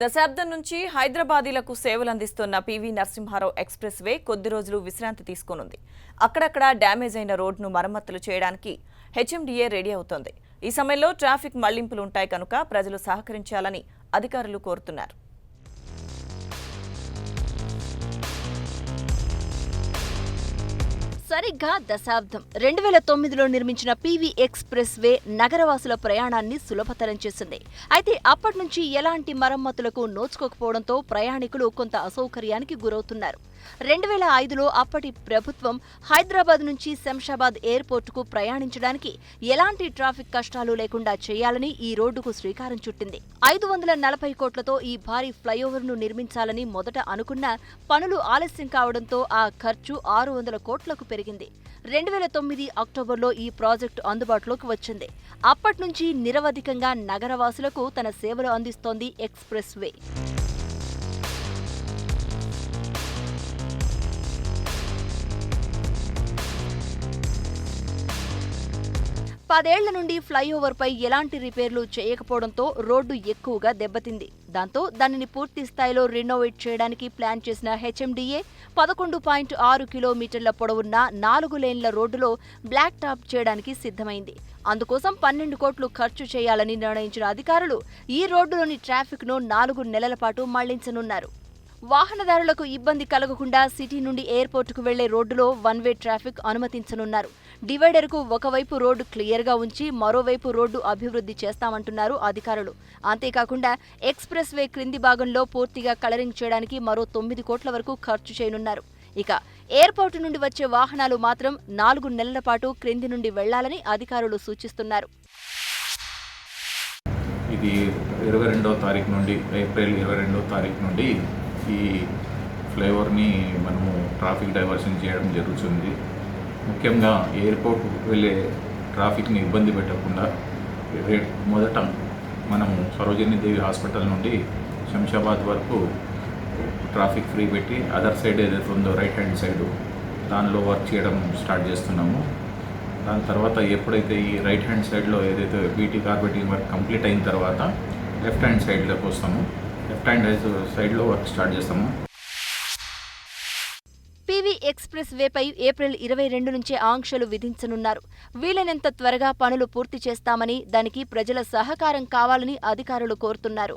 దశాబ్దం నుంచి హైదరాబాదీలకు సేవలు అందిస్తున్న పివి నరసింహారావు ఎక్స్ప్రెస్ వే కొద్ది రోజులు విశ్రాంతి తీసుకోనుంది. అక్కడక్కడ డ్యామేజ్ అయిన రోడ్డును మరమ్మతులు చేయడానికి హెచ్ఎండిఏ రెడీ అవుతోంది. ఈ సమయంలో ట్రాఫిక్ మళ్లింపులు ఉంటాయి కనుక ప్రజలు సహకరించాలని అధికారులు కోరుతున్నారు. సరిగ్గా దశాబ్దం 2009లో నిర్మించిన పివి ఎక్స్ప్రెస్ వే నగరవాసుల ప్రయాణాన్ని సులభతరం చేసింది. అయితే అప్పటి నుంచి ఎలాంటి మరమ్మతులకు నోచుకోకపోవడంతో ప్రయాణికులు కొంత అసౌకర్యానికి గురవుతున్నారు. 2005లో అప్పటి ప్రభుత్వం హైదరాబాద్ నుంచి శంషాబాద్ ఎయిర్పోర్టుకు ప్రయాణించడానికి ఎలాంటి ట్రాఫిక్ కష్టాలు లేకుండా చేయాలని ఈ రోడ్డుకు శ్రీకారం చుట్టింది. 540 కోట్లతో ఈ భారీ ఫ్లైఓవర్ను నిర్మించాలని మొదట అనుకున్న పనులు ఆలస్యం కావడంతో ఆ ఖర్చు 600 కోట్లకు పెరిగింది. 2009 అక్టోబర్లో ఈ ప్రాజెక్టు అందుబాటులోకి వచ్చింది. అప్పటి నుంచి నిరవధికంగా నగరవాసులకు తన సేవలు అందిస్తోంది ఎక్స్ప్రెస్ వే. పదేళ్ల నుండి ఫ్లైఓవర్పై ఎలాంటి రిపేర్లు చేయకపోవడంతో రోడ్డు ఎక్కువగా దెబ్బతింది. దాంతో దానిని పూర్తి స్థాయిలో రినోవేట్ చేయడానికి ప్లాన్ చేసిన హెచ్ఎండిఏ 11.6 కిలోమీటర్ల పొడవున్న 4 లేన్ల రోడ్డులో బ్లాక్ టాప్ చేయడానికి సిద్ధమైంది. అందుకోసం 12 కోట్లు ఖర్చు చేయాలని నిర్ణయించిన అధికారులు ఈ రోడ్డులోని ట్రాఫిక్ను 4 నెలల పాటు మళ్లించనున్నారు. వాహనదారులకు ఇబ్బంది కలగకుండా సిటీ నుండి ఎయిర్పోర్టుకు వెళ్లే రోడ్డులో వన్ వే ట్రాఫిక్ అనుమతించనున్నారు. డివైడర్కు ఒకవైపు రోడ్డు క్లియర్గా ఉంచి మరోవైపు రోడ్డు అభివృద్ధి చేస్తామంటున్నారు అధికారులు. అంతేకాకుండా ఎక్స్ప్రెస్ వే క్రింది భాగంలో పూర్తిగా కలరింగ్ చేయడానికి మరో 9 కోట్ల వరకు ఖర్చు చేయనున్నారు. ఇక ఎయిర్పోర్టు నుండి వచ్చే వాహనాలు మాత్రం 4 నెలల పాటు క్రింది నుండి వెళ్లాలని అధికారులు సూచిస్తున్నారు. ఇది 22వ తారీఖు నుండి ఏప్రిల్ 22వ తారీఖు నుండి ఈ ఫ్లైఓవర్ని మనము ట్రాఫిక్ డైవర్షన్ చేయడం జరుగుతుంది. ముఖ్యంగా ఎయిర్పోర్ట్ వెళ్ళే ట్రాఫిక్ని ఇబ్బంది పెట్టకుండా మొదట మనము సరోజినీ దేవి హాస్పిటల్ నుండి శంషాబాద్ వరకు ట్రాఫిక్ ఫ్రీ పెట్టి అదర్ సైడ్ ఏదైతే ఉందో రైట్ హ్యాండ్ సైడ్ దానిలో వర్క్ చేయడం స్టార్ట్ చేస్తున్నాము. దాని తర్వాత ఎప్పుడైతే ఈ రైట్ హ్యాండ్ సైడ్లో ఏదైతే బీటీ కార్పెటింగ్ వర్క్ కంప్లీట్ అయిన తర్వాత లెఫ్ట్ హ్యాండ్ సైడ్లోకి వస్తాము. లెఫ్ట్ హ్యాండ్ సైడ్లో వర్క్ స్టార్ట్ చేస్తాము. పివి ఎక్స్ప్రెస్ వేపై ఏప్రిల్ 22 నుంచే ఆంక్షలు విధించనున్నారు. వీలైనంత త్వరగా పనులు పూర్తి చేస్తామని, దానికి ప్రజల సహకారం కావాలని అధికారులు కోరుతున్నారు.